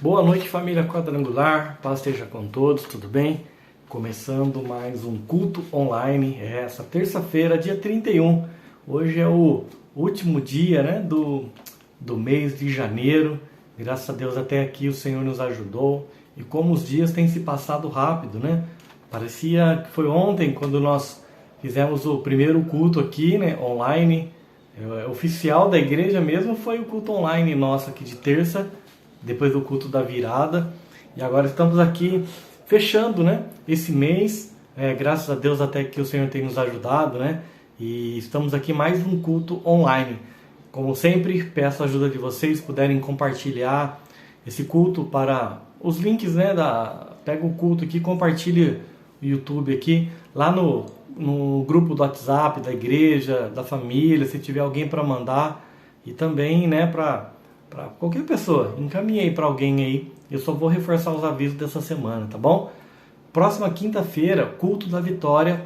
Boa noite, família quadrangular, paz esteja com todos, tudo bem? Começando mais um culto online, essa terça-feira, dia 31. Hoje é o último dia, né, do mês de janeiro. Graças a Deus até aqui o Senhor nos ajudou. E como os dias têm se passado rápido, né? Parecia que foi ontem quando nós fizemos o primeiro culto aqui, né, online. Oficial da igreja mesmo foi o culto online nosso aqui de terça, depois do culto da virada. E agora estamos aqui fechando, né, esse mês. Graças a Deus até que o Senhor tem nos ajudado, né? E estamos aqui mais um culto online. Como sempre, peço a ajuda de vocês, puderem compartilhar esse culto para os links, né? Pega o culto aqui, compartilhe o YouTube aqui, lá no grupo do WhatsApp da igreja, da família, se tiver alguém para mandar. E também, né, para qualquer pessoa, encaminhei para alguém aí. Eu só vou reforçar os avisos dessa semana, tá bom? Próxima quinta-feira, culto da Vitória,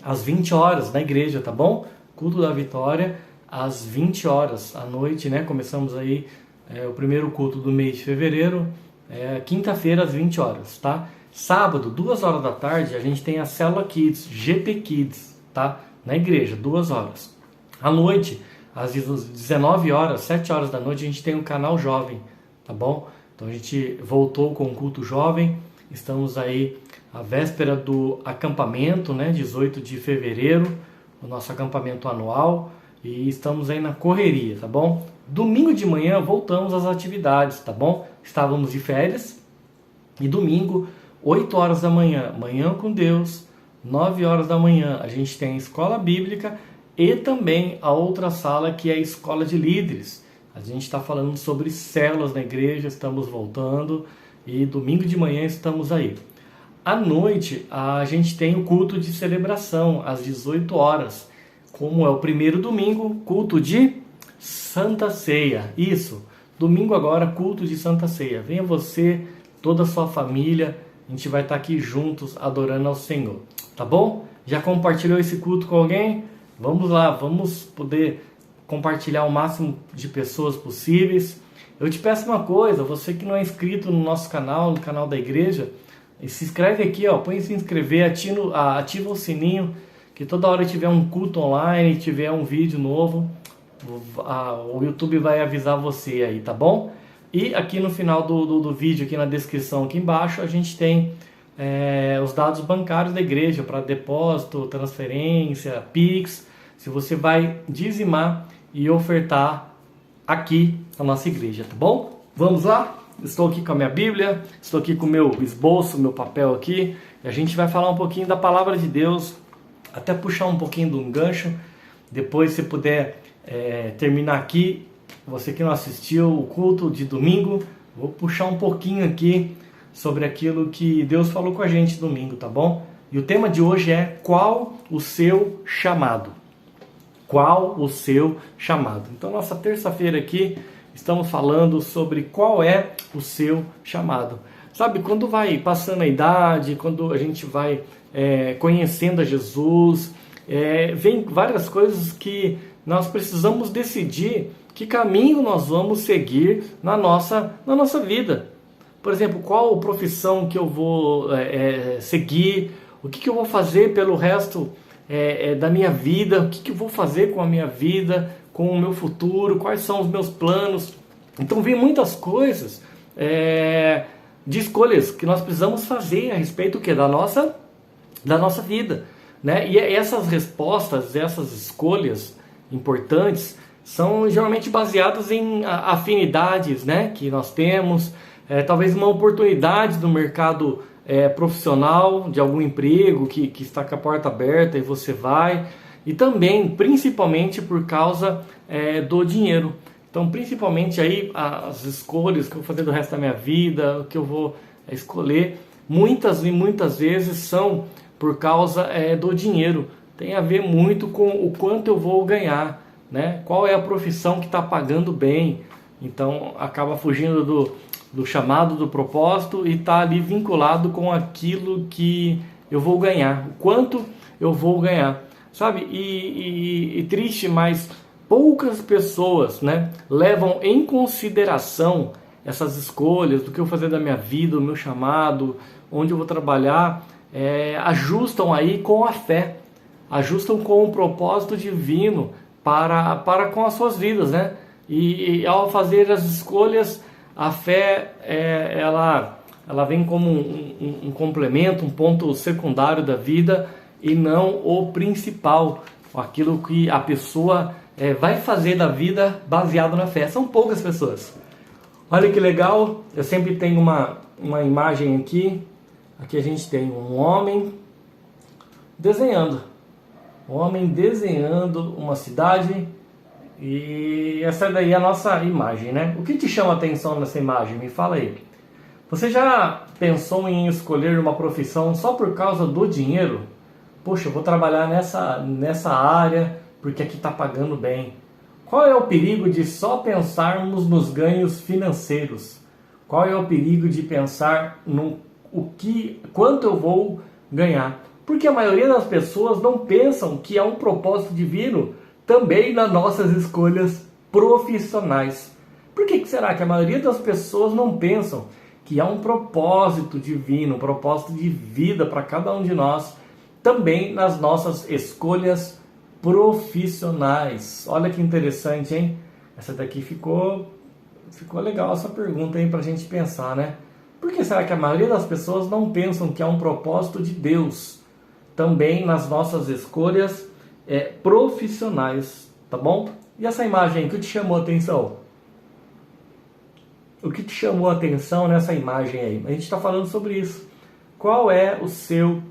às 20 horas na igreja, tá bom? Culto da Vitória, às 20 horas à noite, né? Começamos aí o primeiro culto do mês de fevereiro, quinta-feira às 20 horas, tá? Sábado, 2 horas da tarde, a gente tem a Célula Kids, GP Kids, tá? Na igreja, 2 horas. À noite, às 19 horas, 7 horas da noite, a gente tem o canal Jovem, tá bom? Então a gente voltou com o culto jovem, estamos aí à véspera do acampamento, né? 18 de fevereiro, o nosso acampamento anual, e estamos aí na correria, tá bom? Domingo de manhã voltamos às atividades, tá bom? Estávamos de férias e domingo, 8 horas da manhã, Manhã com Deus, 9 horas da manhã a gente tem a escola bíblica e também a outra sala que é a escola de líderes. A gente está falando sobre células na igreja, estamos voltando e domingo de manhã estamos aí. À noite a gente tem o culto de celebração às 18 horas. Como é o primeiro domingo, culto de Santa Ceia. Isso, domingo agora, culto de Santa Ceia. Venha você, toda a sua família, a gente vai estar aqui juntos adorando ao Senhor, tá bom? Já compartilhou esse culto com alguém? Vamos lá, vamos poder compartilhar o máximo de pessoas possíveis. Eu te peço uma coisa, você que não é inscrito no nosso canal, no canal da igreja, se inscreve aqui, ó, põe se inscrever, ativa o sininho, que toda hora tiver um culto online, tiver um vídeo novo, o YouTube vai avisar você aí, tá bom? E aqui no final do vídeo, aqui na descrição, aqui embaixo, a gente tem os dados bancários da igreja para depósito, transferência, Pix, se você vai dizimar e ofertar aqui na nossa igreja, tá bom? Vamos lá? Estou aqui com a minha Bíblia, estou aqui com o meu esboço, meu papel aqui, e a gente vai falar um pouquinho da palavra de Deus, até puxar um pouquinho de um gancho, depois se puder terminar aqui, você que não assistiu o culto de domingo, vou puxar um pouquinho aqui sobre aquilo que Deus falou com a gente domingo, tá bom? E o tema de hoje é: qual o seu chamado? Qual o seu chamado? Então, nossa terça-feira aqui, estamos falando sobre qual é o seu chamado. Sabe, quando vai passando a idade, quando a gente vai conhecendo a Jesus, vem várias coisas que nós precisamos decidir que caminho nós vamos seguir na nossa vida. Por exemplo, qual profissão que eu vou seguir, o que eu vou fazer pelo resto da minha vida, o que eu vou fazer com a minha vida, com o meu futuro, quais são os meus planos. Então vem muitas coisas de escolhas que nós precisamos fazer a respeito da nossa vida, né? E essas respostas, essas escolhas importantes são geralmente baseadas em afinidades, né, que nós temos, talvez uma oportunidade no mercado profissional, de algum emprego que está com a porta aberta e você vai, e também, principalmente por causa do dinheiro. Então, principalmente aí as escolhas que eu vou fazer do resto da minha vida, o que eu vou escolher, muitas e muitas vezes são por causa do dinheiro. Tem a ver muito com o quanto eu vou ganhar, né? Qual é a profissão que está pagando bem. Então acaba fugindo do chamado, do propósito, e está ali vinculado com aquilo que eu vou ganhar, o quanto eu vou ganhar, sabe? E triste, mas poucas pessoas, né, levam em consideração essas escolhas, do que eu vou fazer da minha vida, o meu chamado, onde eu vou trabalhar, ajustam aí com a fé, ajustam com o propósito divino para com as suas vidas, né? E ao fazer as escolhas, a fé, ela vem como um complemento, um ponto secundário da vida e não o principal, aquilo que a pessoa vai fazer da vida baseado na fé. São poucas pessoas. Olha que legal, eu sempre tenho uma imagem aqui. Aqui a gente tem um homem desenhando. Um homem desenhando uma cidade. E essa daí é a nossa imagem, né? O que te chama a atenção nessa imagem? Me fala aí. Você já pensou em escolher uma profissão só por causa do dinheiro? Poxa, eu vou trabalhar nessa área porque aqui está pagando bem. Qual é o perigo de só pensarmos nos ganhos financeiros? Qual é o perigo de pensar no quanto eu vou ganhar? Porque a maioria das pessoas não pensam que há um propósito divino também nas nossas escolhas profissionais. Por que será que a maioria das pessoas não pensam que há um propósito divino, um propósito de vida para cada um de nós, também nas nossas escolhas profissionais? Olha que interessante, hein? Essa daqui ficou legal essa pergunta aí para a gente pensar, né? Por que será que a maioria das pessoas não pensam que há um propósito de Deus também nas nossas escolhas profissionais, tá bom? E essa imagem aí, o que te chamou a atenção? O que te chamou a atenção nessa imagem aí? A gente está falando sobre isso. Qual é o seu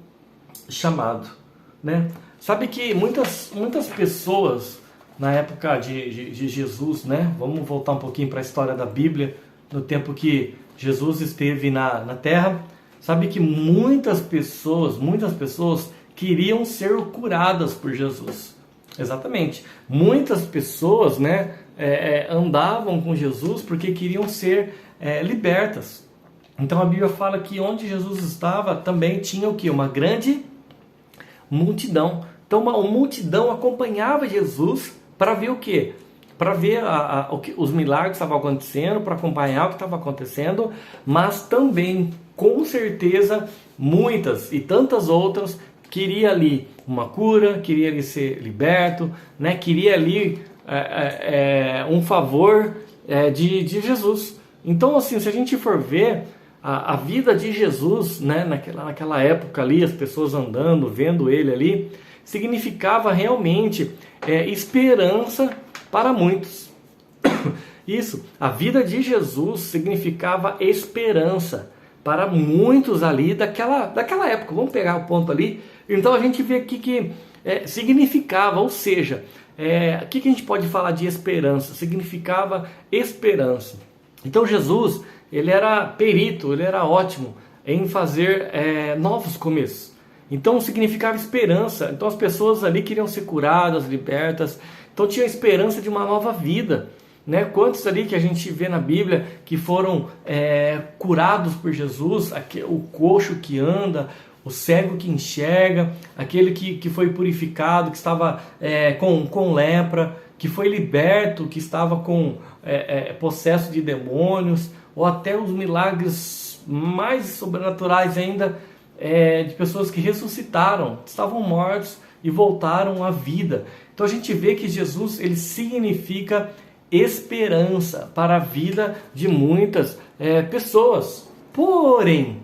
chamado, né? Sabe que muitas pessoas na época de Jesus, né? Vamos voltar um pouquinho para a história da Bíblia, no tempo que Jesus esteve na Terra. Sabe que muitas pessoas queriam ser curadas por Jesus. Exatamente. Muitas pessoas, né, andavam com Jesus porque queriam ser libertas. Então a Bíblia fala que onde Jesus estava também tinha o quê? Uma grande multidão. Então uma multidão acompanhava Jesus para ver o quê? Para ver os milagres que estavam acontecendo, para acompanhar o que estava acontecendo, mas também, com certeza, muitas e tantas outras queria ali uma cura, queria ali ser liberto, né? Queria ali um favor de Jesus. Então, assim, se a gente for ver a vida de Jesus, né? naquela época ali, as pessoas andando, vendo ele ali, significava realmente esperança para muitos. Isso, a vida de Jesus significava esperança para muitos ali daquela época. Vamos pegar o ponto ali. Então a gente vê aqui que significava, ou seja, o que a gente pode falar de esperança? Significava esperança. Então Jesus, ele era perito, ele era ótimo em fazer novos começos. Então significava esperança. Então as pessoas ali queriam ser curadas, libertas. Então tinha esperança de uma nova vida, né? Quantos ali que a gente vê na Bíblia que foram curados por Jesus? O coxo que anda, o cego que enxerga, aquele que foi purificado, que estava com lepra, que foi liberto, que estava com possesso de demônios, ou até os milagres mais sobrenaturais ainda, de pessoas que ressuscitaram, estavam mortos e voltaram à vida. Então a gente vê que Jesus, ele significa esperança para a vida de muitas pessoas. Porém,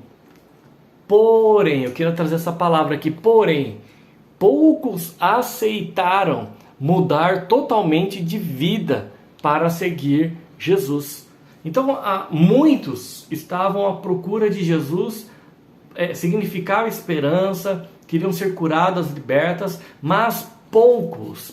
eu quero trazer essa palavra aqui, porém, poucos aceitaram mudar totalmente de vida para seguir Jesus. Então, muitos estavam à procura de Jesus, significava esperança, queriam ser curadas, libertas, mas poucos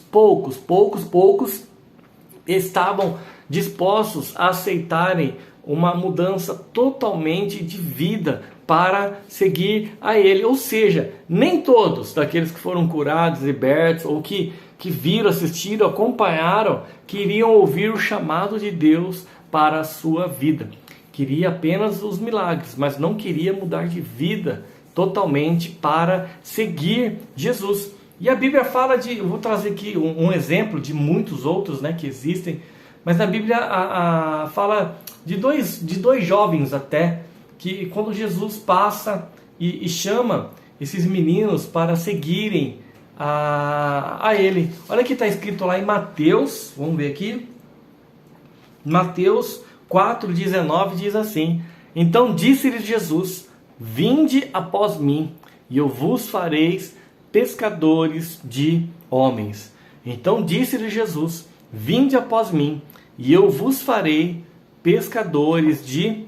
estavam dispostos a aceitarem uma mudança totalmente de vida para seguir a Ele. Ou seja, nem todos daqueles que foram curados, libertos, ou que viram, assistiram, acompanharam, queriam ouvir o chamado de Deus para a sua vida. Queria apenas os milagres, mas não queria mudar de vida totalmente para seguir Jesus. E a Bíblia fala eu vou trazer aqui um exemplo de muitos outros, né, que existem, mas na Bíblia fala dois jovens até, que quando Jesus passa e chama esses meninos para seguirem a ele. Olha que está escrito lá em Mateus, vamos ver aqui. Mateus 4,19 diz assim: Então disse-lhes Jesus: Vinde após mim, e eu vos fareis pescadores de homens. Então disse-lhe Jesus: Vinde após mim, e eu vos farei pescadores de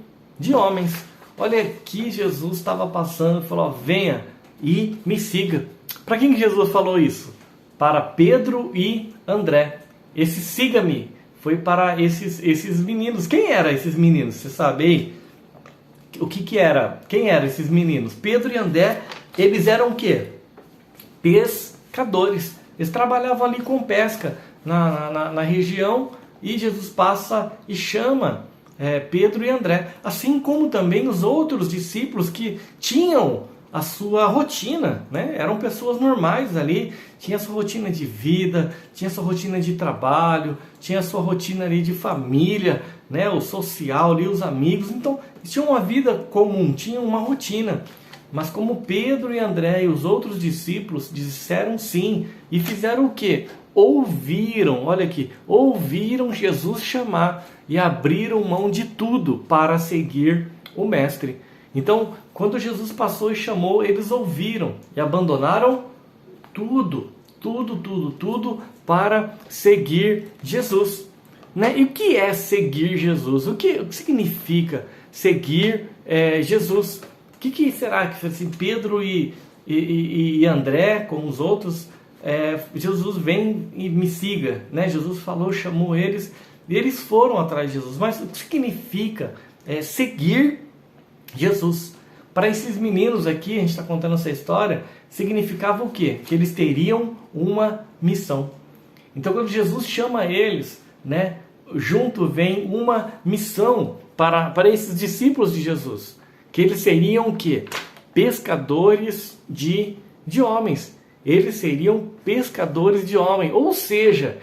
homens. Olha aqui, Jesus estava passando e falou: venha e me siga. Para quem que Jesus falou isso? Para Pedro e André. Esse siga-me foi para esses meninos. Quem eram esses meninos? Você sabe aí? O que era? Quem eram esses meninos? Pedro e André, eles eram o quê? Pescadores. Eles trabalhavam ali com pesca na região, e Jesus passa e chama Pedro e André. Assim como também os outros discípulos que tinham a sua rotina, né? Eram pessoas normais ali, tinha a sua rotina de vida, tinha a sua rotina de trabalho, tinha a sua rotina ali de família, né? O social ali, os amigos. Então, eles tinham uma vida comum, tinham uma rotina. Mas como Pedro e André e os outros discípulos disseram sim e fizeram o quê? Ouviram, olha aqui, ouviram Jesus chamar e abriram mão de tudo para seguir o Mestre. Então, quando Jesus passou e chamou, eles ouviram e abandonaram tudo para seguir Jesus. Né? E o que é seguir Jesus? O que significa seguir Jesus? O que será que assim, Pedro e André, com os outros, Jesus vem e me siga, né? Jesus falou, chamou eles, e eles foram atrás de Jesus. Mas o que significa seguir Jesus? Para esses meninos aqui, a gente está contando essa história, significava o quê? Que eles teriam uma missão. Então, quando Jesus chama eles, né, junto vem uma missão para esses discípulos de Jesus, que eles seriam o quê? Pescadores de homens. Eles seriam pescadores de homens. Ou seja,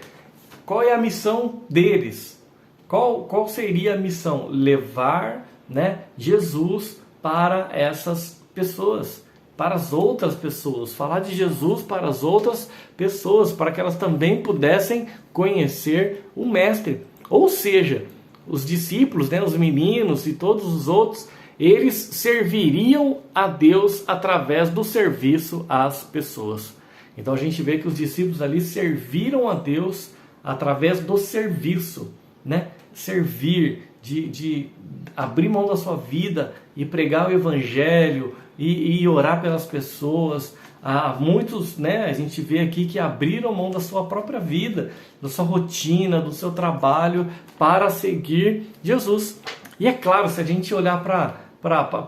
qual é a missão deles? Qual seria a missão? Levar, né, Jesus para essas pessoas, para as outras pessoas. Falar de Jesus para as outras pessoas, para que elas também pudessem conhecer o Mestre. Ou seja, os discípulos, né, os meninos e todos os outros, eles serviriam a Deus através do serviço às pessoas. Então a gente vê que os discípulos ali serviram a Deus através do serviço, né? Servir, de abrir mão da sua vida e pregar o Evangelho e orar pelas pessoas. Há muitos, né, a gente vê aqui que abriram mão da sua própria vida, da sua rotina, do seu trabalho para seguir Jesus. E é claro, se a gente olhar para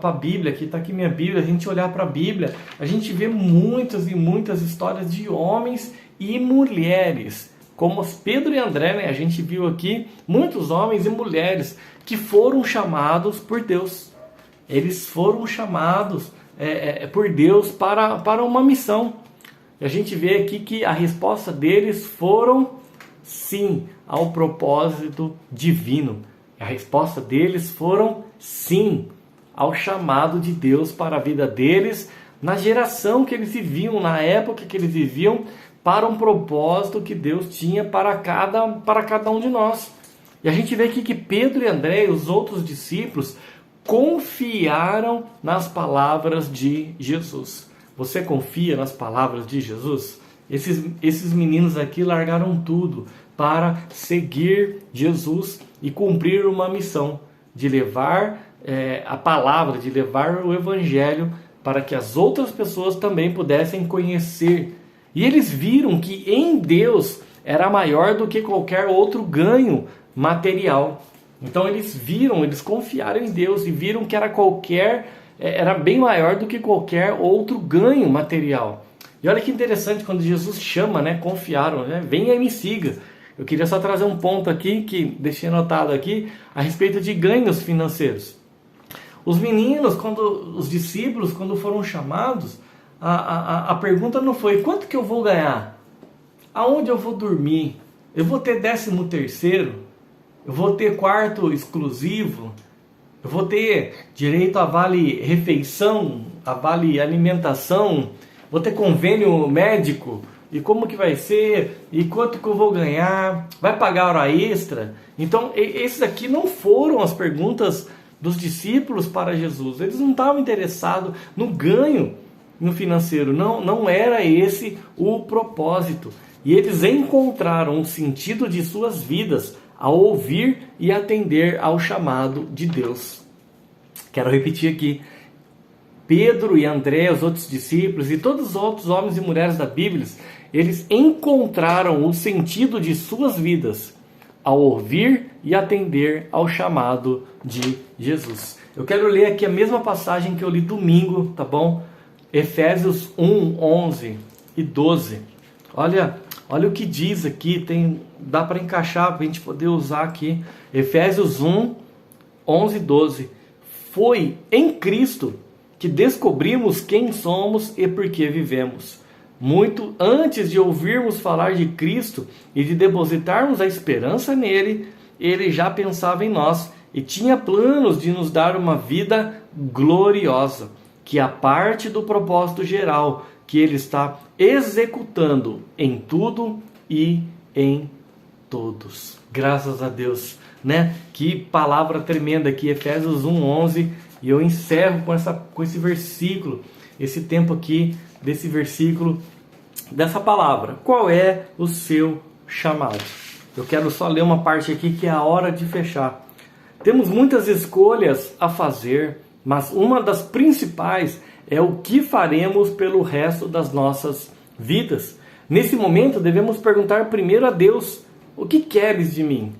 a Bíblia, aqui está aqui minha Bíblia, a gente olhar para a Bíblia, a gente vê muitas e muitas histórias de homens e mulheres, como Pedro e André, né? A gente viu aqui muitos homens e mulheres que foram chamados por Deus. Eles foram chamados por Deus para uma missão. E a gente vê aqui que a resposta deles foram sim ao propósito divino. A resposta deles foram sim ao chamado de Deus para a vida deles, na geração que eles viviam, na época que eles viviam, para um propósito que Deus tinha para cada um de nós. E a gente vê aqui que Pedro e André e os outros discípulos confiaram nas palavras de Jesus. Você confia nas palavras de Jesus? Esses meninos aqui largaram tudo para seguir Jesus e cumprir uma missão de levar a palavra, de levar o Evangelho para que as outras pessoas também pudessem conhecer. E eles viram que em Deus era maior do que qualquer outro ganho material. Então eles confiaram em Deus e viram que era bem maior do que qualquer outro ganho material. E olha que interessante, quando Jesus chama, né, confiaram, né, venha e me siga. Eu queria só trazer um ponto aqui, que deixei anotado aqui, a respeito de ganhos financeiros. Os meninos, os discípulos, quando foram chamados, a pergunta não foi, quanto que eu vou ganhar? Aonde eu vou dormir? Eu vou ter 13º? Eu vou ter quarto exclusivo? Eu vou ter direito a vale refeição, a vale alimentação? Vou ter convênio médico? E como que vai ser? E quanto que eu vou ganhar? Vai pagar hora extra? Então, esses aqui não foram as perguntas dos discípulos para Jesus. Eles não estavam interessados no ganho no financeiro. Não era esse o propósito. E eles encontraram um sentido de suas vidas ao ouvir e atender ao chamado de Deus. Quero repetir aqui. Pedro e André, os outros discípulos e todos os outros homens e mulheres da Bíblia, eles encontraram o sentido de suas vidas ao ouvir e atender ao chamado de Jesus. Eu quero ler aqui a mesma passagem que eu li domingo, tá bom? Efésios 1, 11 e 12. Olha o que diz aqui, dá para encaixar, para a gente poder usar aqui. Efésios 1, 11 e 12. Foi em Cristo que descobrimos quem somos e por que vivemos. Muito antes de ouvirmos falar de Cristo e de depositarmos a esperança nele, ele já pensava em nós e tinha planos de nos dar uma vida gloriosa, que é a parte do propósito geral que ele está executando em tudo e em todos. Graças a Deus, né? Que palavra tremenda aqui, Efésios 1:11, e eu encerro com esse versículo, esse tempo aqui desse versículo, dessa palavra. Qual é o seu chamado? Eu quero só ler uma parte aqui que é a hora de fechar. Temos muitas escolhas a fazer, mas uma das principais é o que faremos pelo resto das nossas vidas. Nesse momento, devemos perguntar primeiro a Deus: o que queres de mim?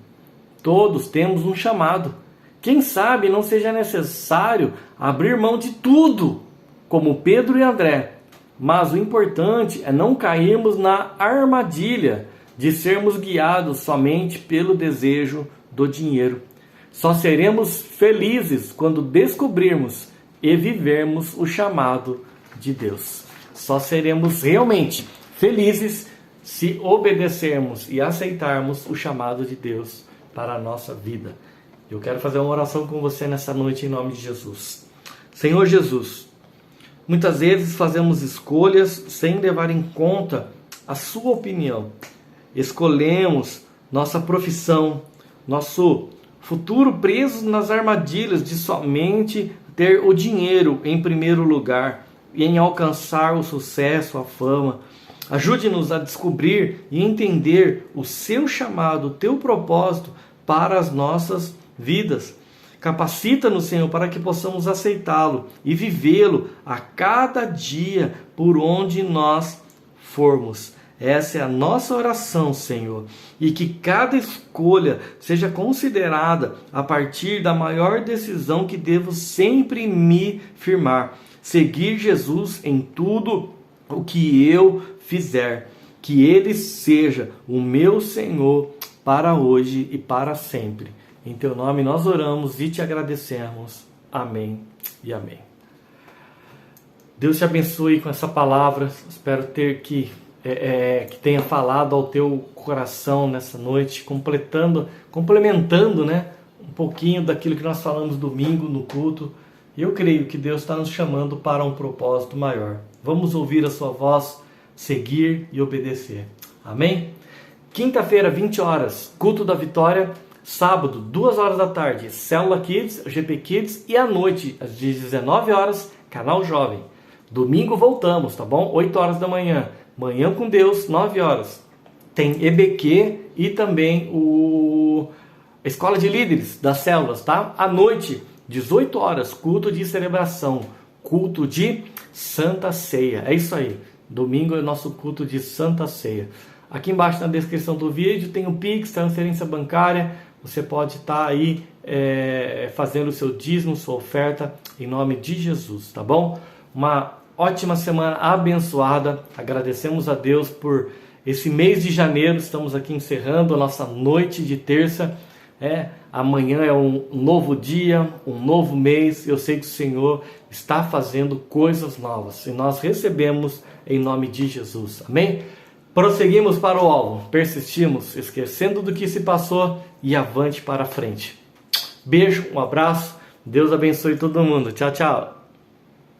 Todos temos um chamado. Quem sabe não seja necessário abrir mão de tudo, como Pedro e André. Mas o importante é não cairmos na armadilha de sermos guiados somente pelo desejo do dinheiro. Só seremos felizes quando descobrirmos e vivermos o chamado de Deus. Só seremos realmente felizes se obedecermos e aceitarmos o chamado de Deus para a nossa vida. Eu quero fazer uma oração com você nessa noite em nome de Jesus. Senhor Jesus, muitas vezes fazemos escolhas sem levar em conta a sua opinião. Escolhemos nossa profissão, nosso futuro presos nas armadilhas de somente ter o dinheiro em primeiro lugar e em alcançar o sucesso, a fama. Ajude-nos a descobrir e entender o seu chamado, o teu propósito para as nossas vidas. Capacita-nos, Senhor, para que possamos aceitá-lo e vivê-lo a cada dia por onde nós formos. Essa é a nossa oração, Senhor, e que cada escolha seja considerada a partir da maior decisão que devo sempre me firmar: seguir Jesus em tudo o que eu fizer, que Ele seja o meu Senhor para hoje e para sempre. Em Teu nome nós oramos e Te agradecemos. Amém e amém. Deus te abençoe com essa palavra. Espero ter que tenha falado ao teu coração nessa noite, complementando, né, um pouquinho daquilo que nós falamos domingo no culto. Eu creio que Deus está nos chamando para um propósito maior. Vamos ouvir a sua voz, seguir e obedecer. Amém? Quinta-feira, 20 horas, culto da vitória. Sábado, 2 horas da tarde, Célula Kids, GP Kids. E à noite, às 19 horas, Canal Jovem. Domingo voltamos, tá bom? 8 horas da manhã. Manhã com Deus, 9 horas. Tem EBQ e também a Escola de Líderes das Células, tá? À noite, 18 horas, culto de celebração, culto de Santa Ceia. É isso aí. Domingo é nosso culto de Santa Ceia. Aqui embaixo na descrição do vídeo tem o Pix, transferência bancária. Você pode estar aí fazendo o seu dízimo, sua oferta, em nome de Jesus, tá bom? Uma ótima semana abençoada. Agradecemos a Deus por esse mês de janeiro. Estamos aqui encerrando a nossa noite de terça. Amanhã é um novo dia, um novo mês. Eu sei que o Senhor está fazendo coisas novas e nós recebemos em nome de Jesus. Amém? Prosseguimos para o alvo, persistimos, esquecendo do que se passou e avante para frente. Beijo, um abraço, Deus abençoe todo mundo. Tchau, tchau.